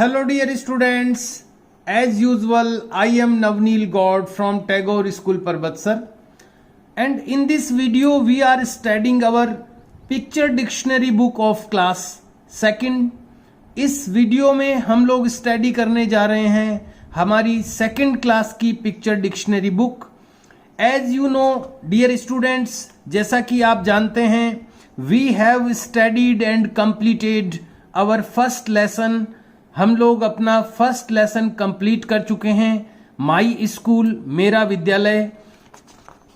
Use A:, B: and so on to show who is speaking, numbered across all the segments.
A: Hello dear students, as usual I am Navneel God from Tagore School Parbatsar, and in this video we are studying our picture dictionary book of class second. इस video में हम लोग study करने जा रहे हैं हमारी second class की picture dictionary book. As you know dear students, जैसा कि आप जानते हैं, we have studied and completed our first lesson. हम लोग अपना फर्स्ट लेसन कंप्लीट कर चुके हैं, माई स्कूल मेरा विद्यालय.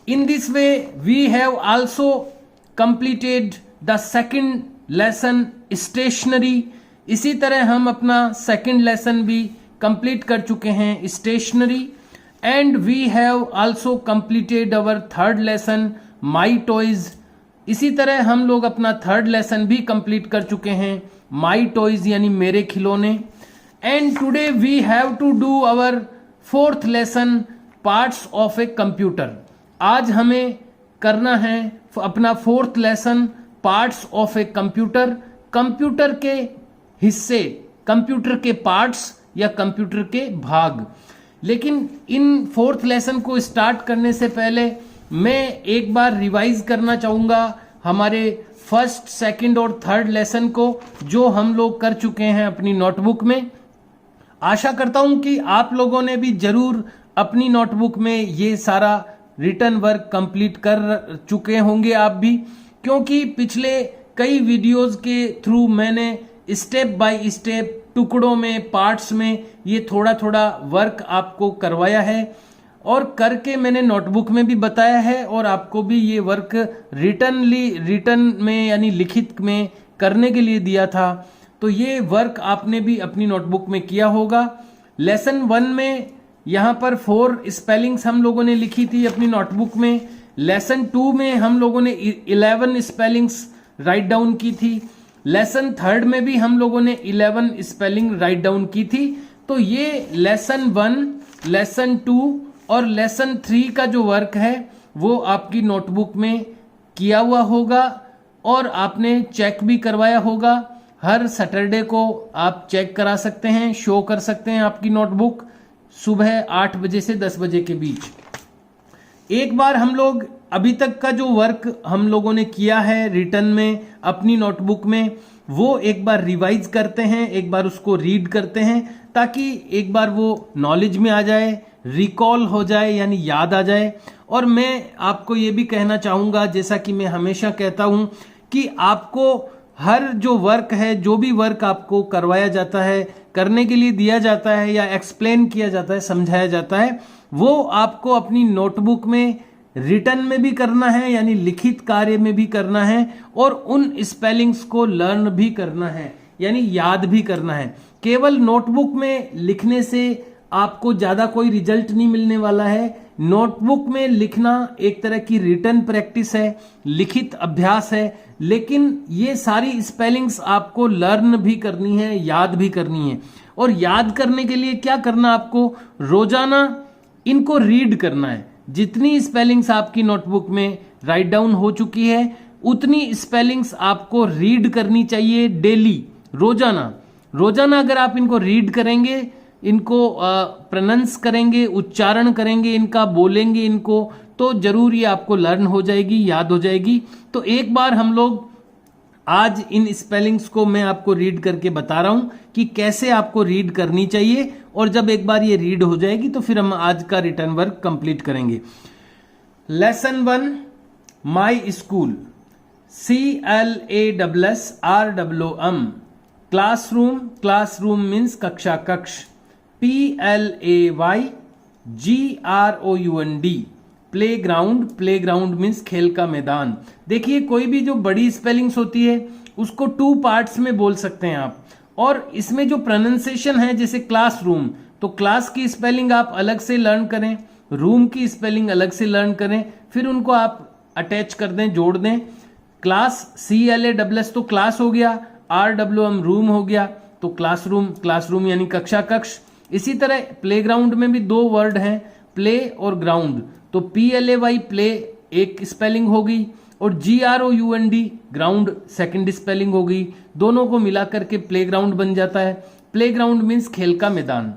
A: In this way we have also completed the second lesson stationery. इसी तरह हम अपना सेकंड लेसन भी कंप्लीट कर चुके हैं stationery. And we have also completed our third lesson my toys. इसी तरह हम लोग अपना थर्ड लेसन भी कंप्लीट कर चुके हैं, माई टॉयज यानी मेरे खिलौने. And today we have to do our fourth lesson parts of a computer. आज हमें करना है अपना fourth lesson parts of a computer. Computer के हिस्से, कंप्यूटर के पार्ट्स या कंप्यूटर के भाग. लेकिन इन फोर्थ लेसन को स्टार्ट करने से पहले मैं एक बार रिवाइज करना चाहूंगा हमारे फर्स्ट, सेकंड और थर्ड लेसन को, जो हम लोग कर चुके हैं अपनी नोटबुक में. आशा करता हूं कि आप लोगों ने भी जरूर अपनी नोटबुक में ये सारा रिटन वर्क कंप्लीट कर चुके होंगे आप भी, क्योंकि पिछले कई वीडियोस के थ्रू मैंने स्टेप बाय स्टेप, टुकड़ों में, पार्ट्स में ये थोड़ा थोड़ा वर्क आपको करवाया है और करके मैंने नोटबुक में भी बताया है, और आपको भी ये वर्क रिटन में यानी लिखित में करने के लिए दिया था. तो ये वर्क आपने भी अपनी नोटबुक में किया होगा. लेसन 1 में यहाँ पर 4 स्पेलिंग्स हम लोगों ने लिखी थी अपनी नोटबुक में. लेसन 2 में हम लोगों ने 11 स्पेलिंग्स राइट डाउन की थी. लेसन 3 में भी हम लोगों ने 11 स्पेलिंग राइट डाउन की थी. तो ये लेसन 1, लेसन 2 और लेसन 3 का जो वर्क है वो आपकी नोटबुक में किया हुआ होगा और आपने चेक भी करवाया होगा. हर सैटरडे को आप चेक करा सकते हैं, शो कर सकते हैं आपकी नोटबुक सुबह 8 बजे से 10 बजे के बीच. एक बार हम लोग अभी तक का जो वर्क हम लोगों ने किया है रिटन में अपनी नोटबुक में, वो एक बार रिवाइज करते हैं, एक बार उसको रीड करते हैं, ताकि एक बार वो नॉलेज में आ जाए, रिकॉल हो जाए यानी याद आ जाए. और मैं आपको ये भी कहना चाहूंगा, जैसा कि मैं हमेशा कहता हूं, कि आपको हर जो वर्क है, जो भी वर्क आपको करवाया जाता है, करने के लिए दिया जाता है या एक्सप्लेन किया जाता है, समझाया जाता है, वो आपको अपनी नोटबुक में रिटन में भी करना है यानी लिखित कार्य में भी करना है, और उन स्पेलिंग्स को लर्न भी करना है यानी याद भी करना है. केवल नोटबुक में लिखने से आपको ज्यादा कोई रिजल्ट नहीं मिलने वाला है. नोटबुक में लिखना एक तरह की रिटन प्रैक्टिस है, लिखित अभ्यास है, लेकिन ये सारी स्पेलिंग्स आपको लर्न भी करनी है, याद भी करनी है. और याद करने के लिए क्या करना, आपको रोजाना इनको रीड करना है. जितनी स्पेलिंग्स आपकी नोटबुक में राइट डाउन हो चुकी है, उतनी स्पेलिंग्स आपको रीड करनी चाहिए डेली, रोजाना. रोजाना अगर आप इनको रीड करेंगे, इनको प्रोनाउंस करेंगे, उच्चारण करेंगे, इनका बोलेंगे इनको, तो जरूर ये आपको लर्न हो जाएगी, याद हो जाएगी. तो एक बार हम लोग आज इन स्पेलिंग्स को मैं आपको रीड करके बता रहा हूं कि कैसे आपको रीड करनी चाहिए, और जब एक बार ये रीड हो जाएगी तो फिर हम आज का रिटर्न वर्क कंप्लीट करेंगे. Lesson 1 my school, CLASSROOM. Classroom, classroom means कक्षा, कक्ष. PLAYGROUND, प्लेग्राउंड, प्लेग्राउंड मीन्स खेल का मैदान. देखिए, कोई भी जो बड़ी स्पेलिंग्स होती है उसको 2 पार्ट्स में बोल सकते हैं आप, और इसमें जो प्रोनाउंसिएशन है, जैसे क्लासरूम, तो क्लास की स्पेलिंग आप अलग से लर्न करें, रूम की स्पेलिंग अलग से लर्न करें, फिर उनको आप अटैच कर दें, जोड़ दें. क्लास CLASS तो क्लास हो गया, RWM रूम हो गया, तो क्लासरूम, क्लासरूम यानी कक्षा, कक्ष. इसी तरह प्लेग्राउंड में भी 2 वर्ड हैं, प्ले और ग्राउंड. तो PLAY प्ले एक स्पेलिंग होगी, और GROUND ग्राउंड सेकंड स्पेलिंग होगी. दोनों को मिलाकर के प्लेग्राउंड बन जाता है. प्लेग्राउंड मीन्स खेल का मैदान।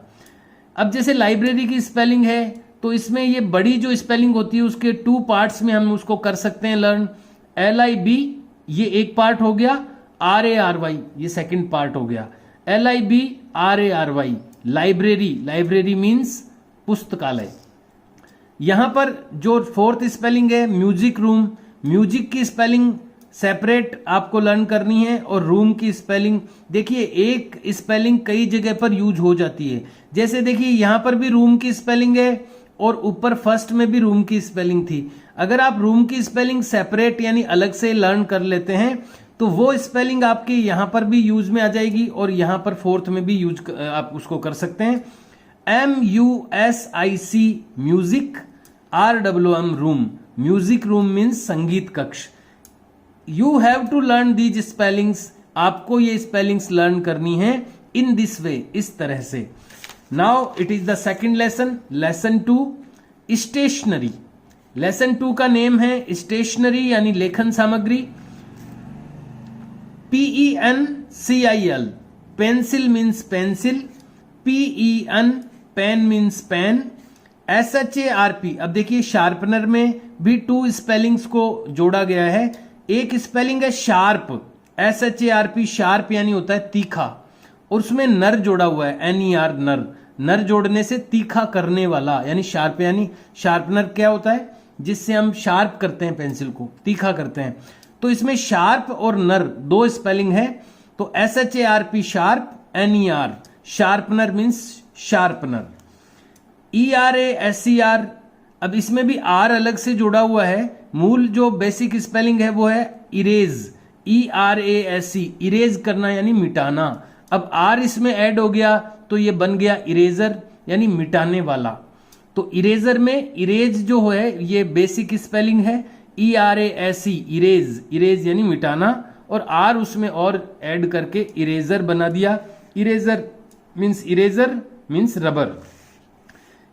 A: अब जैसे लाइब्रेरी की स्पेलिंग है तो इसमें ये बड़ी जो स्पेलिंग होती है उसके 2 पार्ट्स में हम उसको कर सकते हैं लर्न। LIB ये एक पार्ट हो गया, RARY ये सेकंड पार्ट हो गया। LIB RARY library, library means पुस्तकालय। यहां पर जो 4th स्पेलिंग है म्यूजिक रूम, म्यूजिक की स्पेलिंग सेपरेट आपको लर्न करनी है और रूम की स्पेलिंग देखिए एक स्पेलिंग कई जगह पर यूज हो जाती है। जैसे देखिए यहां पर भी रूम की स्पेलिंग है और ऊपर फर्स्ट में भी रूम की स्पेलिंग थी। अगर आप रूम की स्पेलिंग सेपरेट यानी अलग से लर्न कर लेते हैं तो वो स्पेलिंग आपके यहां पर भी यूज में आ जाएगी और यहां पर 4th में भी यूज आप उसको कर सकते हैं। MUSIC music, RWM room, music room means संगीत कक्ष। You have to learn these spellings, आपको ये स्पेलिंग्स लर्न करनी है इन दिस वे, इस तरह से। Now it is the second lesson, lesson 2 stationery. Lesson 2 का नेम है स्टेशनरी यानी लेखन सामग्री। PENCIL pencil means pencil, PEN pen means pen, SHARP अब देखिए शार्पनर में भी 2 स्पेलिंग्स को जोड़ा गया है। एक स्पेलिंग है शार्प, SHARP, शार्प यानी होता है तीखा, और उसमें नर जोड़ा हुआ है NER नर, नर जोड़ने से तीखा करने वाला यानी शार्प। यानी शार्पनर क्या होता है जिससे हम शार्प करते हैं पेंसिल को, तीखा करते हैं। तो इसमें शार्प और नर 2 स्पेलिंग है, तो SHARP sharp, NER sharpener means sharpener. ERASER अब इसमें भी R अलग से जोड़ा हुआ है। मूल जो बेसिक स्पेलिंग है वो है इरेज, ERASE इरेज करना यानी मिटाना। अब R इसमें ऐड हो गया तो ये बन गया इरेजर यानी मिटाने वाला। तो इरेजर में इरेज जो है ये बेसिक स्पेलिंग है, ERASE इरेज, इरेज यानी मिटाना, और R उसमें और ऐड करके इरेजर बना दिया। Eraser means eraser means rubber.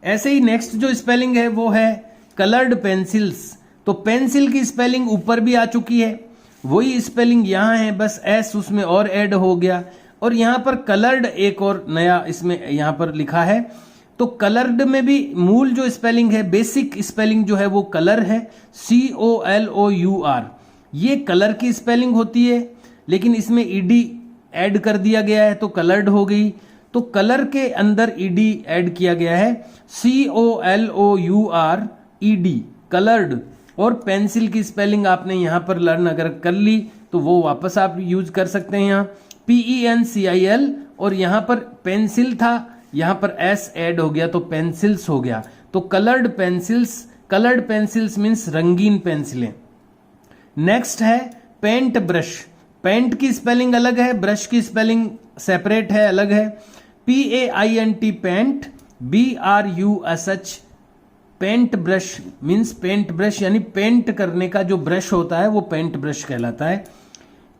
A: ऐसे ही नेक्स्ट जो स्पेलिंग है वो है कलर्ड पेंसिल्स। तो पेंसिल की स्पेलिंग ऊपर भी आ चुकी है, वही स्पेलिंग यहां है, बस S उसमें और ऐड हो गया। और यहां पर कलर्ड एक और नया इसमें यहां पर लिखा है। तो कलर्ड में भी मूल जो स्पेलिंग है, बेसिक स्पेलिंग जो है वो कलर है, COLOUR। ये कलर की स्पेलिंग होती है, लेकिन इसमें ED ऐड कर दिया गया है तो कलर्ड हो गई। तो कलर के अंदर ED ऐड किया गया है, COLOUR ED कलर्ड। और पेंसिल की स्पेलिंग आपने यहां पर लर्न अगर कर ली तो वो वापस आप यूज कर सकते हैं। यहाँ PENCIL और यहां पर पेंसिल था, यहां पर S ऐड हो गया तो पेंसिल्स हो गया। तो coloured pencils, coloured pencils means रंगीन पेंसिलें। नेक्स्ट है पेंट ब्रश। पेंट की स्पेलिंग अलग है, ब्रश की स्पेलिंग सेपरेट है, अलग है। PAINT paint, BRUSH paint brush means paint brush यानी पेंट करने का जो ब्रश होता है वो पेंट ब्रश कहलाता है।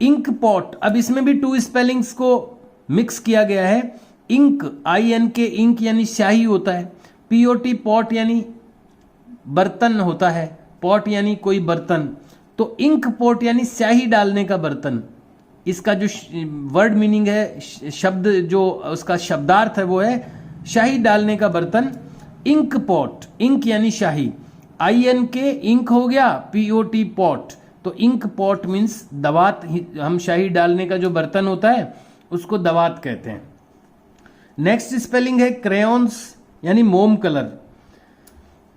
A: इंक पॉट, अब इसमें भी 2 स्पेलिंग्स को मिक्स किया गया है। इंक INK इंक यानी स्याही होता है, POT पॉट यानी बर्तन होता है, पॉट यानी कोई बर्तन। तो इंक पॉट यानी स्याही डालने का बर्तन। इसका जो वर्ड मीनिंग है, शब्द जो उसका शब्दार्थ है वो है स्याही डालने का बर्तन। इंक पॉट, इंक यानी स्याही, INK इंक हो गया, POT पॉट। तो इंक पॉट मीन्स दवात, हम स्याही डालने का जो बर्तन होता है उसको दवात कहते हैं। नेक्स्ट स्पेलिंग है क्रेयॉन्स यानी मोम कलर।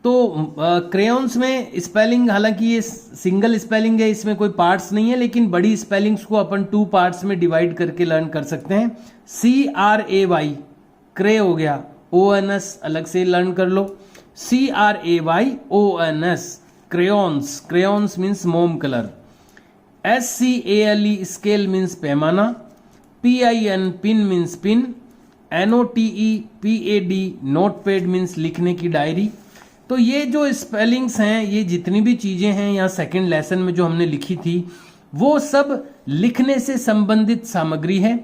A: तो क्रेयॉन्स में स्पेलिंग, हालांकि ये सिंगल स्पेलिंग है, इसमें कोई पार्ट्स नहीं है, लेकिन बड़ी स्पेलिंग्स को अपन 2 पार्ट्स में डिवाइड करके लर्न कर सकते हैं। CRAY क्रे हो गया, ONS अलग से लर्न कर लो, CRAYONS क्रेयॉन्स, क्रेयॉन्स मीन्स मोम कलर। SCALE स्केल मीन्स पैमाना, PIN pin means pin, NOTE PAD notepad means लिखने की डायरी। तो ये जो स्पेलिंग्स हैं, ये जितनी भी चीजें हैं यहाँ सेकंड लेसन में जो हमने लिखी थी वो सब लिखने से संबंधित सामग्री है।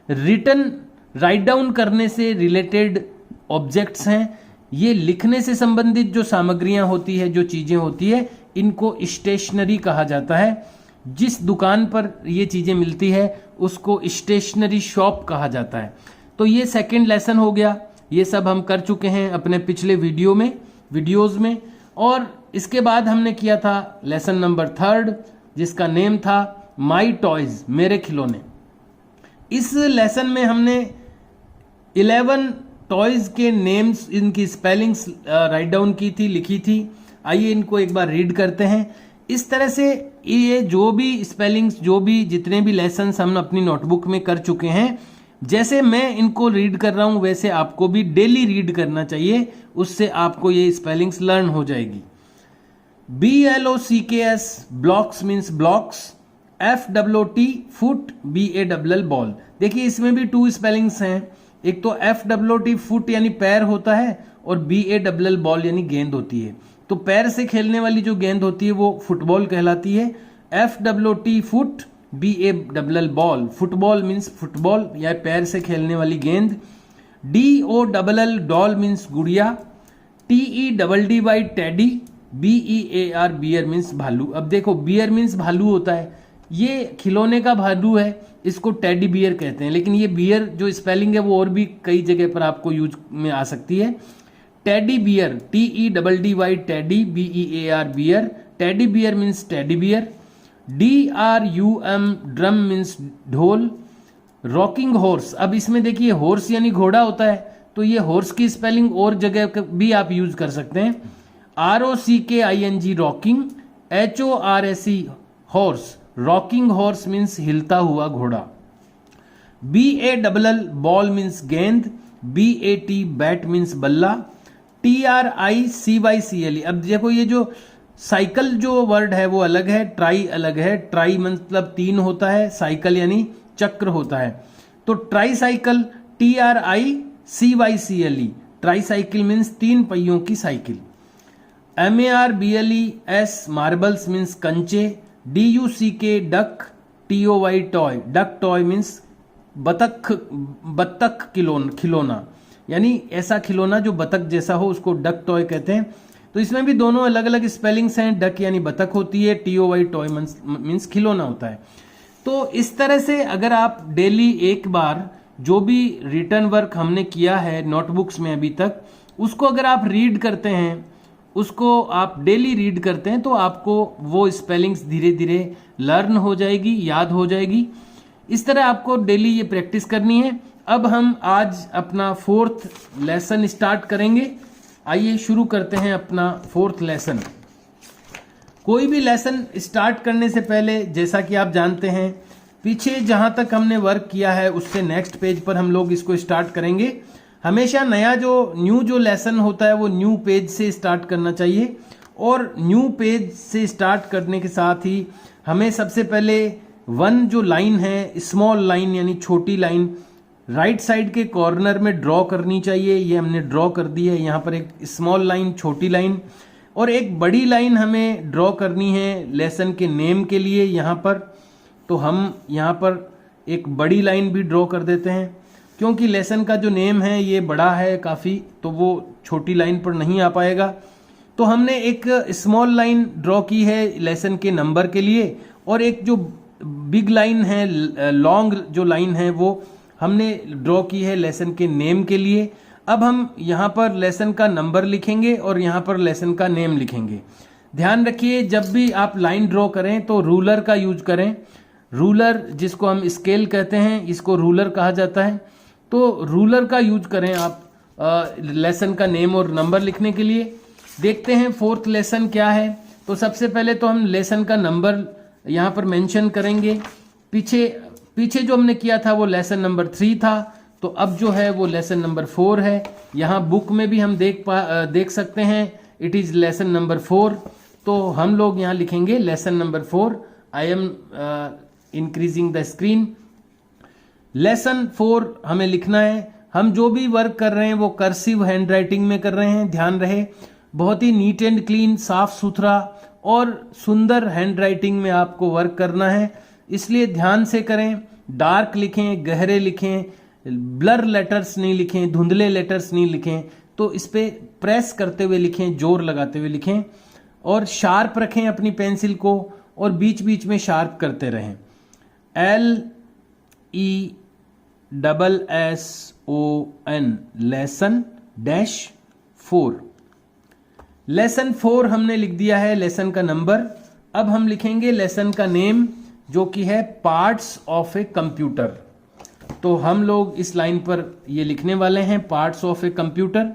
A: रिटन, राइट डाउन करने से रिलेटेड ऑब्जेक्ट्स हैं। ये लिखने से संबंधित जो सामग्रियां होती है, जो चीजें होती है, इनको स्टेशनरी कहा जाता है। जिस दुकान पर ये चीजें मिलती है उसको स्टेशनरी शॉप कहा जाता है। तो ये सेकंड लेसन हो गया। ये सब हम कर चुके हैं अपने पिछले वीडियोज में। और इसके बाद हमने किया था लेसन नंबर 3 जिसका नेम था माई टॉयज, मेरे खिलौने। इस लेसन में हमने 11 टॉयज के नेम्स, इनकी स्पेलिंग्स राइट डाउन की थी, लिखी थी। आइए इनको एक बार रीड करते हैं। इस तरह से ये जो भी स्पेलिंग्स, जो भी जितने भी लेसन्स हम अपनी नोटबुक में कर चुके हैं, जैसे मैं इनको रीड कर रहा हूं वैसे आपको भी डेली रीड करना चाहिए, उससे आपको ये स्पेलिंग्स लर्न हो जाएगी। BLOCKS blocks means blocks, FOOT foot, BALL ball. देखिए इसमें भी 2 स्पेलिंग्स हैं। एक तो FOOT फुट यानी पैर होता है और BALL बॉल यानी गेंद होती है। तो पैर से खेलने वाली जो गेंद होती है वो फुटबॉल कहलाती है। FOOT foot, BALL ball, football means football या पैर से खेलने वाली गेंद। DOLL डॉल मीन्स गुड़िया। TEDDY teddy, BEAR bear means भालू। अब देखो बियर मीन्स भालू होता है, ये खिलौने का भालू है, इसको टेडी बियर कहते हैं। लेकिन ये बियर जो स्पेलिंग है वो और भी कई जगह पर आपको यूज में आ सकती है। Teddy bear, TEDDY teddy, BEAR bear, teddy bear means teddy bear. DRUM drum means ढोल। रॉकिंग हॉर्स, अब इसमें देखिए हॉर्स यानी घोड़ा होता है, तो ये हॉर्स की स्पेलिंग और जगह भी आप यूज कर सकते हैं। ROCKING rocking, HORSE horse, rocking horse means हिलता हुआ घोड़ा। BALL बॉल मीन्स गेंद, BAT बैट मीन्स बल्ला। TRICYCLE, अब देखो ये जो साइकिल जो वर्ड है वो अलग है, ट्राई अलग है। ट्राई मतलब 3 होता है, साइकिल यानी चक्र होता है। तो try cycle, TRICYCLE, try cycle means 3 पहियों की साइकिल। MARBLES मार्बल्स मीन्स कंचे। DUCK duck, TOY toy, duck toy means बतख खिलौना, यानी ऐसा खिलौना जो बतख जैसा हो उसको डक टॉय कहते हैं। तो इसमें भी दोनों अलग अलग स्पेलिंग्स हैं। डक यानी बतख होती है, TOY टॉय मीन्स खिलौना होता है। तो इस तरह से अगर आप डेली एक बार जो भी रिटर्न वर्क हमने किया है नोटबुक्स में अभी तक, उसको अगर आप रीड करते हैं, उसको आप डेली रीड करते हैं, तो आपको वो स्पेलिंग्स धीरे धीरे लर्न हो जाएगी, याद हो जाएगी। इस तरह आपको डेली ये प्रैक्टिस करनी है। अब हम आज अपना 4th लेसन स्टार्ट करेंगे। आइए शुरू करते हैं अपना 4th लेसन। कोई भी लेसन स्टार्ट करने से पहले, जैसा कि आप जानते हैं, पीछे जहां तक हमने वर्क किया है उससे नेक्स्ट पेज पर हम लोग इसको स्टार्ट करेंगे। हमेशा नया जो लेसन होता है वो न्यू पेज से स्टार्ट करना चाहिए। और न्यू पेज से स्टार्ट करने के साथ ही हमें सबसे पहले 1 जो लाइन है, स्मॉल लाइन यानी छोटी लाइन, राइट साइड के कॉर्नर में ड्रॉ करनी चाहिए। ये हमने ड्रॉ कर दी है। यहाँ पर एक स्मॉल लाइन, छोटी लाइन, और एक बड़ी लाइन हमें ड्रॉ करनी है लेसन के नेम के लिए यहाँ पर। तो हम यहाँ पर एक बड़ी लाइन भी ड्रॉ कर देते हैं, क्योंकि लेसन का जो नेम है ये बड़ा है काफ़ी, तो वो छोटी लाइन पर नहीं आ पाएगा। तो हमने एक स्मॉल लाइन ड्रॉ की है लेसन के नंबर के लिए, और एक जो बिग लाइन है, लॉन्ग जो लाइन है, वो हमने ड्रॉ की है लेसन के नेम के लिए। अब हम यहाँ पर लेसन का नंबर लिखेंगे और यहाँ पर लेसन का नेम लिखेंगे। ध्यान रखिए जब भी आप लाइन ड्रॉ करें तो रूलर का यूज करें। रूलर जिसको हम स्केल कहते हैं, इसको रूलर कहा जाता है। तो रूलर का यूज करें आप लेसन का नेम और नंबर लिखने के लिए। देखते हैं 4th लेसन क्या है। तो सबसे पहले तो हम लेसन का नंबर यहाँ पर मेंशन करेंगे। पीछे जो हमने किया था वो लेसन नंबर 3 था, तो अब जो है वो लेसन नंबर 4 है। यहाँ बुक में भी हम देख सकते हैं इट इज़ लेसन नंबर 4। तो हम लोग यहाँ लिखेंगे lesson number 4। I am increasing the screen. Lesson 4 हमें लिखना है। हम जो भी वर्क कर रहे हैं वो कर्सिव हैंड राइटिंग में कर रहे हैं, ध्यान रहे। बहुत ही नीट एंड क्लीन, साफ सुथरा और सुंदर हैंड राइटिंग में आपको वर्क करना है, इसलिए ध्यान से करें। डार्क लिखें, गहरे लिखें, ब्लर लेटर्स नहीं लिखें, धुंधले लेटर्स नहीं लिखें। तो इस पे प्रेस करते हुए लिखें, जोर लगाते हुए लिखें, और शार्प रखें अपनी पेंसिल को, और बीच बीच में शार्प करते रहें। LESSON lesson dash 4। लेसन 4 हमने लिख दिया है, लेसन का नंबर। अब हम लिखेंगे लेसन का नेम जो कि है पार्ट्स ऑफ ए कंप्यूटर। तो हम लोग इस लाइन पर ये लिखने वाले हैं parts of a computer.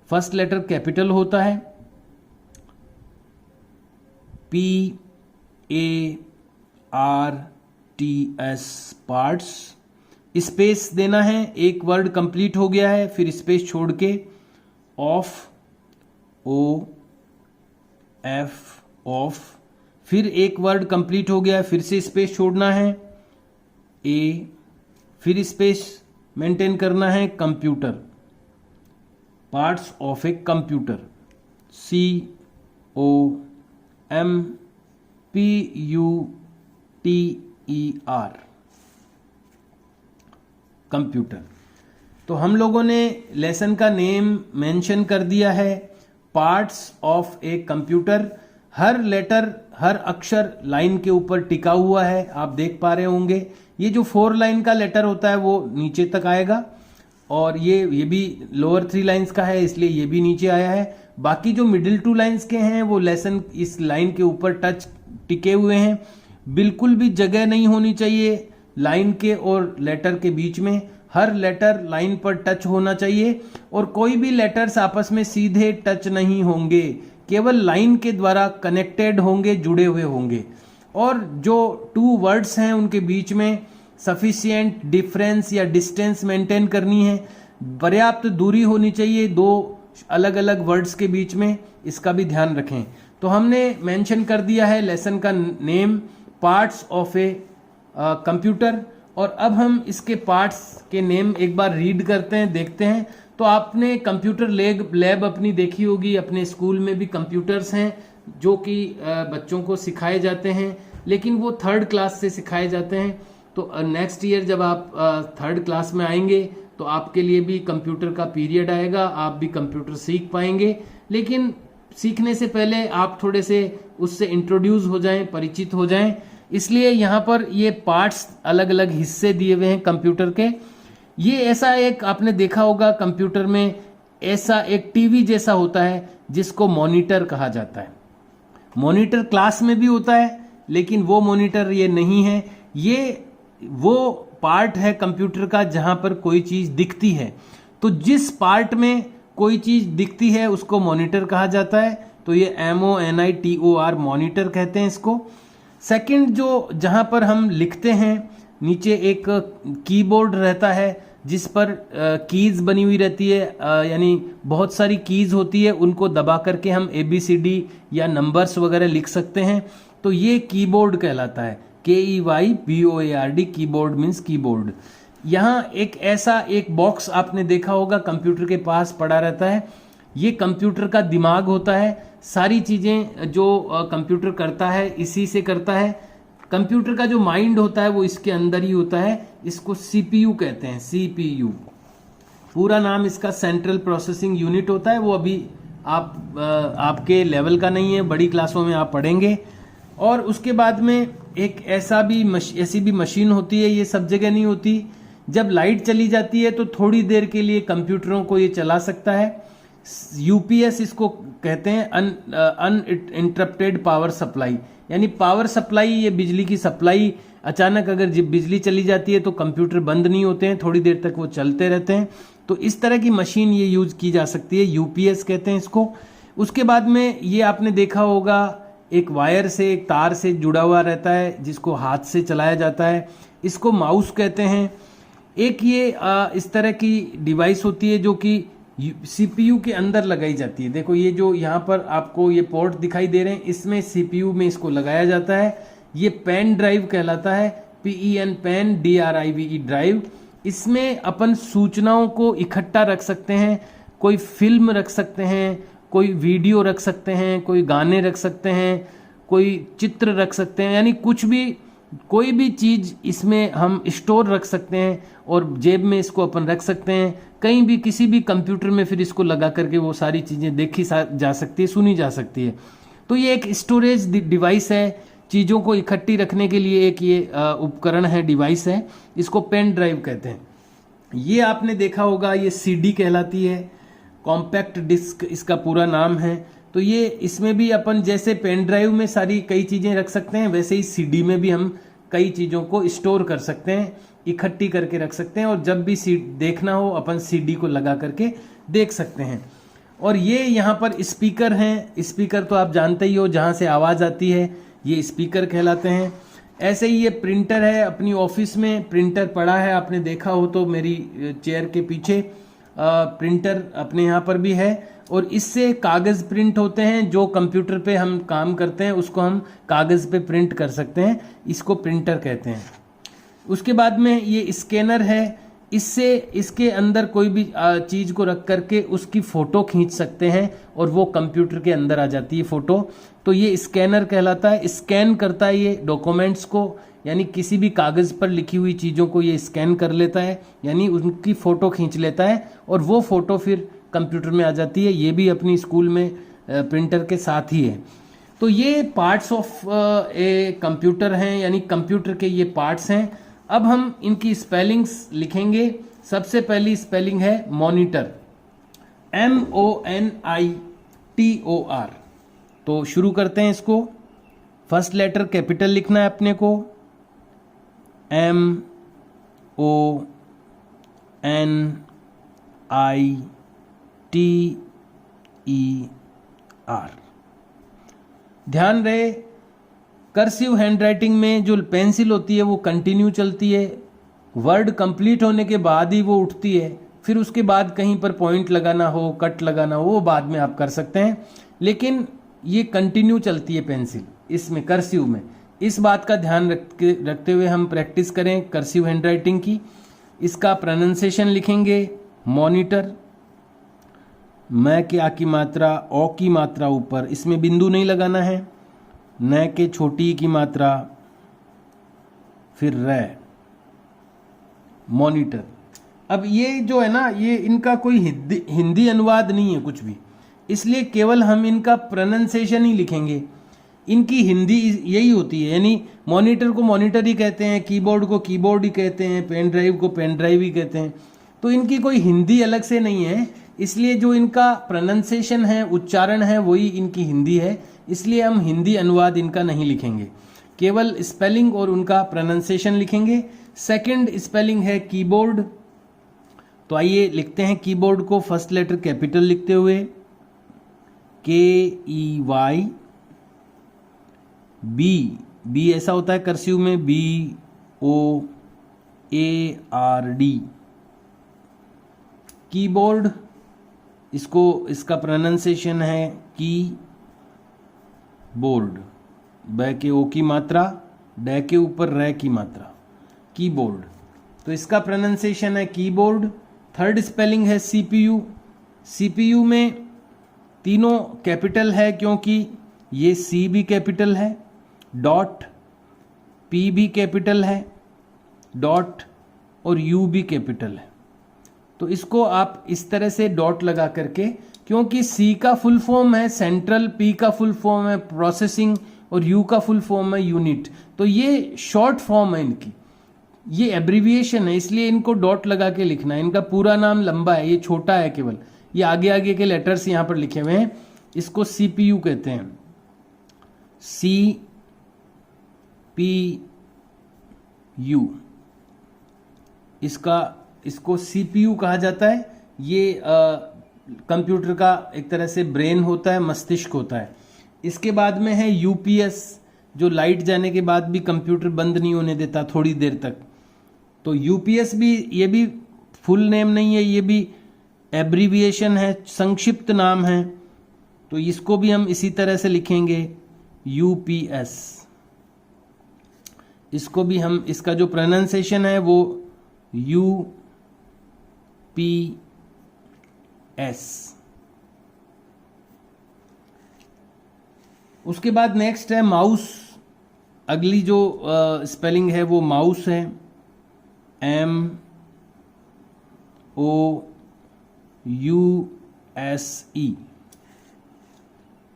A: First letter capital होता है, PARTS पार्ट्स। स्पेस देना है, एक वर्ड कंप्लीट हो गया है, फिर स्पेस छोड़ के ऑफ OF ऑफ, फिर एक वर्ड कंप्लीट हो गया, फिर से स्पेस छोड़ना है A, फिर स्पेस मेंटेन करना है computer, parts of a computer COMPUTER computer. तो हम लोगों ने लेसन का नेम मेंशन कर दिया है, पार्ट्स ऑफ ए कंप्यूटर। हर लेटर, हर अक्षर लाइन के ऊपर टिका हुआ है, आप देख पा रहे होंगे। ये जो 4 लाइन का लेटर होता है वो नीचे तक आएगा, और ये भी लोअर 3 लाइंस का है, इसलिए ये भी नीचे आया है। बाकी जो मिडिल 2 लाइंस के हैं वो लेसन इस लाइन के ऊपर टच टिके हुए हैं। बिल्कुल भी जगह नहीं होनी चाहिए लाइन के और लेटर के बीच में। हर लेटर लाइन पर टच होना चाहिए, और कोई भी लेटर्स आपस में सीधे टच नहीं होंगे, केवल लाइन के द्वारा कनेक्टेड होंगे, जुड़े हुए होंगे। और जो 2 वर्ड्स हैं उनके बीच में सफिशिएंट डिफरेंस या डिस्टेंस मेंटेन करनी है, पर्याप्त दूरी होनी चाहिए 2 अलग अलग वर्ड्स के बीच में, इसका भी ध्यान रखें। तो हमने मेंशन कर दिया है लेसन का name parts of a computer. और अब हम इसके पार्ट्स के नेम एक बार रीड करते हैं, देखते हैं। तो आपने कंप्यूटर लैब अपनी देखी होगी, अपने स्कूल में भी कंप्यूटर्स हैं जो कि बच्चों को सिखाए जाते हैं, लेकिन वो 3rd क्लास से सिखाए जाते हैं। तो नेक्स्ट ईयर जब आप 3rd क्लास में आएंगे तो आपके लिए भी कंप्यूटर का पीरियड आएगा, आप भी कंप्यूटर सीख पाएंगे। लेकिन सीखने से पहले आप थोड़े से उससे इंट्रोड्यूस हो जाएं, परिचित हो जाएं। इसलिए यहाँ पर ये पार्ट्स अलग अलग हिस्से दिए हुए हैं कंप्यूटर के। ये ऐसा एक आपने देखा होगा कंप्यूटर में, ऐसा एक टीवी जैसा होता है जिसको मॉनिटर कहा जाता है। मॉनिटर क्लास में भी होता है, लेकिन वो मॉनिटर ये नहीं है। ये वो पार्ट है कंप्यूटर का जहां पर कोई चीज दिखती है। तो जिस पार्ट में कोई चीज दिखती है उसको मॉनिटर कहा जाता है। तो ये MONITOR मॉनिटर कहते हैं इसको। सेकंड, जो जहां पर हम लिखते हैं, नीचे एक कीबोर्ड रहता है जिस पर कीज बनी हुई रहती है, यानी बहुत सारी कीज होती है, उनको दबा करके हम ABCD या नंबर्स वगैरह लिख सकते हैं। तो ये कीबोर्ड कहलाता है, KEYBOARD, कीबोर्ड मीन्स कीबोर्ड। यहाँ एक ऐसा एक बॉक्स आपने देखा होगा कंप्यूटर के पास पड़ा रहता है, ये कंप्यूटर का दिमाग होता है। सारी चीजें जो कंप्यूटर करता है इसी से करता है। कंप्यूटर का जो माइंड होता है वो इसके अंदर ही होता है, इसको CPU कहते हैं, CPU। पूरा नाम इसका सेंट्रल प्रोसेसिंग यूनिट होता है। वो अभी आपके लेवल का नहीं है, बड़ी क्लासों में आप पढ़ेंगे। और उसके बाद में एक ऐसी भी मशीन होती है, ये सब जगह नहीं होती। जब लाइट चली जाती है तो थोड़ी देर के लिए कंप्यूटरों को ये चला सकता है। UPS इसको कहते हैं, अनइंटरप्टेड पावर सप्लाई। यानी पावर सप्लाई, ये बिजली की सप्लाई। अचानक अगर बिजली चली जाती है तो कंप्यूटर बंद नहीं होते हैं, थोड़ी देर तक वो चलते रहते हैं। तो इस तरह की मशीन ये यूज की जा सकती है, UPS कहते हैं इसको। उसके बाद में ये आपने देखा होगा एक वायर से, एक तार से जुड़ा हुआ रहता है जिसको हाथ से चलाया जाता है, इसको माउस कहते हैं। एक ये इस तरह की डिवाइस होती है जो कि CPU के अंदर लगाई जाती है। देखो ये जो यहाँ पर आपको ये पोर्ट दिखाई दे रहे हैं, इसमें CPU में इसको लगाया जाता है। ये पेन ड्राइव कहलाता है, PEN पेन, DRIVE ड्राइव। इसमें अपन सूचनाओं को इकट्ठा रख सकते हैं, कोई फिल्म रख सकते हैं, कोई वीडियो रख सकते हैं, कोई गाने रख सकते हैं, कोई चित्र रख सकते हैं, यानी कुछ भी, कोई भी चीज इसमें हम स्टोर रख सकते हैं और जेब में इसको अपन रख सकते हैं। कहीं भी किसी भी कंप्यूटर में फिर इसको लगा करके वो सारी चीजें देखी जा सकती है, सुनी जा सकती है। तो ये एक स्टोरेज डिवाइस है, चीजों को इकट्ठी रखने के लिए एक ये उपकरण है, डिवाइस है, इसको पेन ड्राइव कहते हैं। ये आपने देखा होगा, ये सीडी कहलाती है, कॉम्पैक्ट डिस्क इसका पूरा नाम है। तो ये इसमें भी अपन जैसे पेन ड्राइव में सारी कई चीज़ें रख सकते हैं, वैसे ही सीडी में भी हम कई चीज़ों को स्टोर कर सकते हैं, इकट्ठी करके रख सकते हैं, और जब भी देखना हो अपन सीडी को लगा करके देख सकते हैं। और ये यहाँ पर स्पीकर हैं, स्पीकर तो आप जानते ही हो, जहाँ से आवाज़ आती है ये स्पीकर कहलाते हैं। ऐसे ही ये प्रिंटर है, अपनी ऑफिस में प्रिंटर पड़ा है, आपने देखा हो तो मेरी चेयर के पीछे प्रिंटर अपने यहाँ पर भी है। और इससे कागज़ प्रिंट होते हैं, जो कंप्यूटर पे हम काम करते हैं उसको हम कागज़ पे प्रिंट कर सकते हैं, इसको प्रिंटर कहते हैं। उसके बाद में ये स्कैनर है, इससे इसके अंदर कोई भी चीज़ को रख करके उसकी फ़ोटो खींच सकते हैं और वो कंप्यूटर के अंदर आ जाती है फ़ोटो। तो ये स्कैनर कहलाता है, स्कैन करता है ये डॉक्यूमेंट्स को, यानी किसी भी कागज़ पर लिखी हुई चीज़ों को ये स्कैन कर लेता है, यानी उनकी फ़ोटो खींच लेता है और वो फ़ोटो फिर कंप्यूटर में आ जाती है। ये भी अपनी स्कूल में प्रिंटर के साथ ही है। तो ये पार्ट्स ऑफ ए कंप्यूटर हैं, यानी कंप्यूटर के ये पार्ट्स हैं। अब हम इनकी स्पेलिंग्स लिखेंगे। सबसे पहली स्पेलिंग है मॉनिटर, MONITOR। तो शुरू करते हैं इसको। फर्स्ट लेटर कैपिटल लिखना है अपने को, MONITER। ध्यान रहे, कर्सिव हैंडराइटिंग में जो पेंसिल होती है वो कंटिन्यू चलती है, वर्ड कंप्लीट होने के बाद ही वो उठती है, फिर उसके बाद कहीं पर पॉइंट लगाना हो, कट लगाना हो, वो बाद में आप कर सकते हैं, लेकिन ये कंटिन्यू चलती है पेंसिल इसमें, कर्सिव में। इस बात का ध्यान रखते हुए हम प्रैक्टिस करें कर्सिव हैंडराइटिंग की। इसका प्रोनाउंसिएशन लिखेंगे मॉनिटर, मैं के आ की मात्रा, ओ की मात्रा ऊपर, इसमें बिंदु नहीं लगाना है, न के छोटी की मात्रा, फिर रे, मॉनिटर। अब ये जो है ना, ये इनका कोई हिंदी अनुवाद नहीं है कुछ भी, इसलिए केवल हम इनका प्रोनाउंसिएशन ही लिखेंगे। इनकी हिंदी यही होती है, यानी मॉनिटर को मॉनिटर ही कहते हैं, कीबोर्ड को कीबोर्ड ही कहते हैं, पेन ड्राइव को पेन ड्राइव ही कहते हैं। तो इनकी कोई हिंदी अलग से नहीं है, इसलिए जो इनका प्रोनाउंसिएशन है, उच्चारण है, वही इनकी हिंदी है, इसलिए हम हिंदी अनुवाद इनका नहीं लिखेंगे, केवल स्पेलिंग और उनका प्रोनाउंसिएशन लिखेंगे। सेकंड स्पेलिंग है कीबोर्ड। तो आइए लिखते हैं कीबोर्ड को, फर्स्ट लेटर कैपिटल लिखते हुए, KEY, बी ऐसा होता है कर्सिव में, BOARD, कीबोर्ड। इसको, इसका प्रोनाउंसिएशन है की बोर्ड, ब के ओ की मात्रा, ड के ऊपर रे की मात्रा, कीबोर्ड। तो इसका प्रोनाउंसिएशन है कीबोर्ड। थर्ड स्पेलिंग है CPU। CPU में तीनों कैपिटल है, क्योंकि ये C भी कैपिटल है, डॉट P भी कैपिटल है, डॉट और U भी कैपिटल है। तो इसको आप इस तरह से डॉट लगा करके, क्योंकि C का फुल फॉर्म है सेंट्रल, P का फुल फॉर्म है प्रोसेसिंग और U का फुल फॉर्म है यूनिट, तो ये शॉर्ट फॉर्म है इनकी, ये एब्रीविएशन है, इसलिए इनको डॉट लगा के लिखना है। इनका पूरा नाम लंबा है, ये छोटा है, केवल ये आगे आगे के लेटर्स यहां पर लिखे हुए हैं। इसको CPU कहते हैं, CPU। इसको CPU कहा जाता है। ये कंप्यूटर का एक तरह से ब्रेन होता है, मस्तिष्क होता है। इसके बाद में है UPS, जो लाइट जाने के बाद भी कंप्यूटर बंद नहीं होने देता थोड़ी देर तक। तो UPS भी, ये भी फुल नेम नहीं है, ये भी एब्रीविएशन है, संक्षिप्त नाम है। तो इसको भी हम इसी तरह से लिखेंगे UPS। इसको भी हम, इसका जो प्रोनाउंसिएशन है वो UPS। उसके बाद नेक्स्ट है माउस। अगली जो स्पेलिंग है वो माउस है, MOUSE।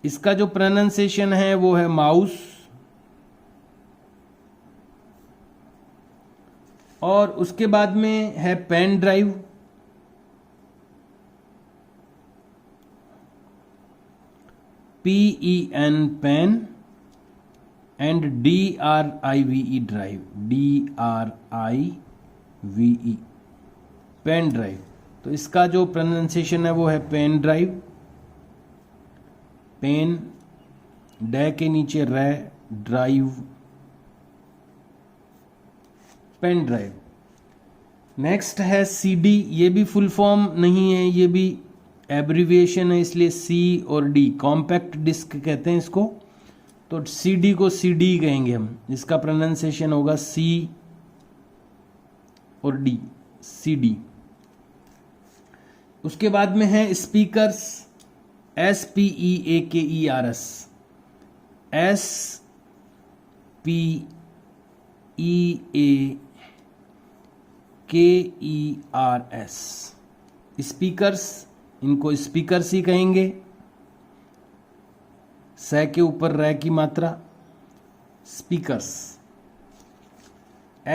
A: इसका जो प्रोनाउंसिएशन है वो है माउस। और उसके बाद में है pen drive, PEN pen, and DRIVE drive, DRIVE pen drive. तो इसका जो प्रोनाउंसिएशन है वो है पेन ड्राइव, पेन डे के नीचे रे, ड्राइव, पेन ड्राइव। नेक्स्ट है CD, ये भी फुल फॉर्म नहीं है, ये भी एब्रीविएशन है, इसलिए C और D, कॉम्पैक्ट डिस्क कहते हैं इसको। तो CD को CD कहेंगे हम, इसका प्रोनाउंसिएशन होगा C और D, CD। उसके बाद में है स्पीकर्स, SPEAKERS, SPEAKERS, स्पीकर्स, इनको स्पीकर्स ही कहेंगे, स के ऊपर रे की मात्रा, स्पीकर्स,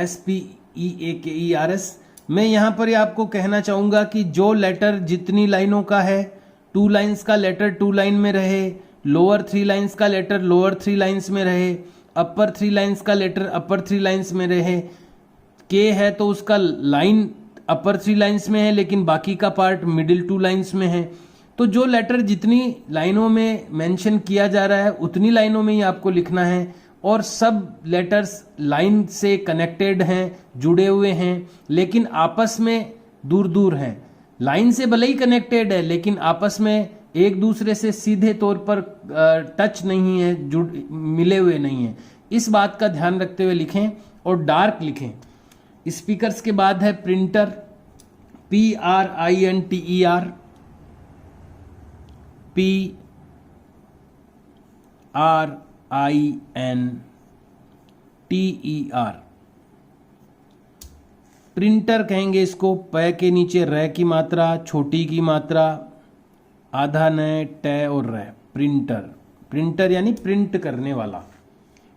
A: SPEAKERS। मैं यहां पर आपको कहना चाहूंगा कि जो लेटर जितनी लाइनों का है, 2 लाइन्स का लेटर 2 लाइन में रहे, लोअर 3 लाइन्स का लेटर लोअर 3 लाइन्स में रहे, अपर 3 लाइन्स का लेटर अपर 3 लाइन्स में रहे, के है तो उसका लाइन अपर 3 लाइन्स में है लेकिन बाकी का पार्ट मिडिल 2 लाइन्स में है। तो जो लेटर जितनी लाइनों में मेंशन किया जा रहा है उतनी लाइनों में ही आपको लिखना है, और सब लेटर्स लाइन से कनेक्टेड हैं, जुड़े हुए हैं, लेकिन आपस में दूर दूर हैं। लाइन से भले ही कनेक्टेड है लेकिन आपस में एक दूसरे से सीधे तौर पर टच नहीं है, मिले हुए नहीं है। इस बात का ध्यान रखते हुए लिखें और डार्क लिखें। स्पीकर्स के बाद है प्रिंटर, PRINTER, PRINTER, प्रिंटर कहेंगे इसको। प के नीचे रे की मात्रा, छोटी की मात्रा, आधा न, ट और रे, प्रिंटर। प्रिंटर यानी प्रिंट करने वाला।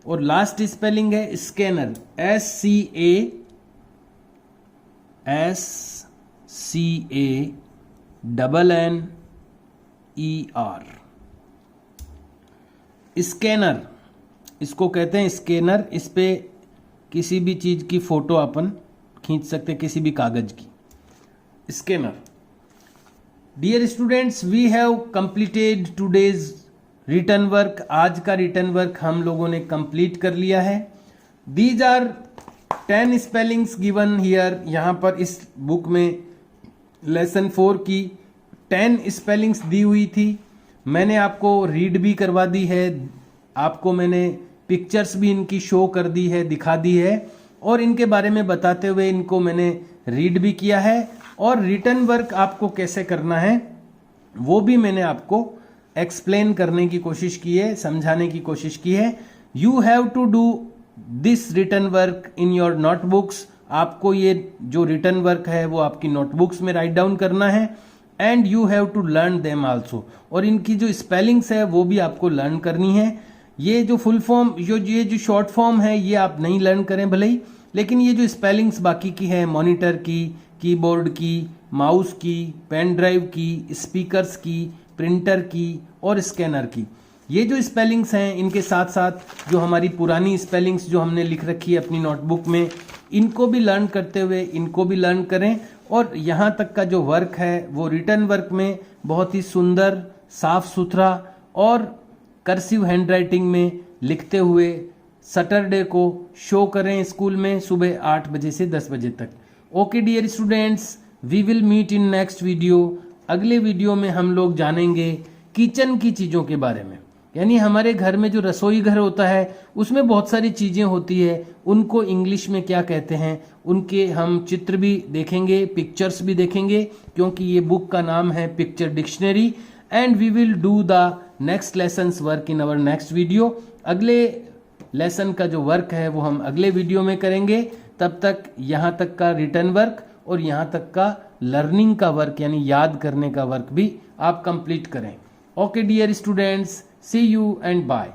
A: और लास्ट स्पेलिंग है स्कैनर, SCANNER। स्कैनर, इसको कहते हैं स्कैनर। इस पे किसी भी चीज की फोटो अपन खींच सकते, किसी भी कागज की, scanner. Dear students, we have completed today's written work. आज का रिटन वर्क हम लोगों ने कंप्लीट कर लिया है। These are 10 spellings given here. यहां पर इस बुक में लेसन 4 की 10 स्पेलिंग्स दी हुई थी। मैंने आपको रीड भी करवा दी है, आपको मैंने पिक्चर्स भी इनकी शो कर दी है, दिखा दी है, और इनके बारे में बताते हुए इनको मैंने रीड भी किया है। और रिटन वर्क आपको कैसे करना है वो भी मैंने आपको एक्सप्लेन करने की कोशिश की है, समझाने की कोशिश की है। You have to do this written work in your notebooks. आपको ये जो रिटन वर्क है वो आपकी नोटबुक्स में राइट डाउन करना है, and you have to learn them also. और इनकी जो स्पेलिंग्स है वो भी आपको लर्न करनी है। ये जो फुल फॉर्म, ये जो शॉर्ट फॉर्म है ये आप नहीं लर्न करें भले ही, लेकिन ये जो स्पेलिंग्स बाकी की है, मॉनिटर की, कीबोर्ड की, माउस की, पेन ड्राइव की, स्पीकर्स की, प्रिंटर की और स्कैनर की, ये जो स्पेलिंग्स हैं इनके साथ साथ जो हमारी पुरानी स्पेलिंग्स जो हमने लिख रखी है अपनी नोटबुक में, इनको भी लर्न करते हुए इनको भी लर्न करें। और यहाँ तक का जो वर्क है वो रिटन वर्क में बहुत ही सुंदर, साफ सुथरा और कर्सिव हैंडराइटिंग में लिखते हुए सैटरडे को शो करें स्कूल में सुबह 8 बजे से 10 बजे तक। Okay dear students, we will meet in next video. अगले वीडियो में हम लोग जानेंगे किचन की चीज़ों के बारे में, यानी हमारे घर में जो रसोई घर होता है उसमें बहुत सारी चीज़ें होती है, उनको इंग्लिश में क्या कहते हैं, उनके हम चित्र भी देखेंगे, पिक्चर्स भी देखेंगे, क्योंकि ये बुक का नाम है picture dictionary. And we will do the next lessons work in our next video. अगले लेसन का जो वर्क है वो हम अगले वीडियो में करेंगे। तब तक यहाँ तक का रिटन वर्क और यहाँ तक का लर्निंग का वर्क यानी याद करने का वर्क भी आप कंप्लीट करें। Okay dear students, see you and bye.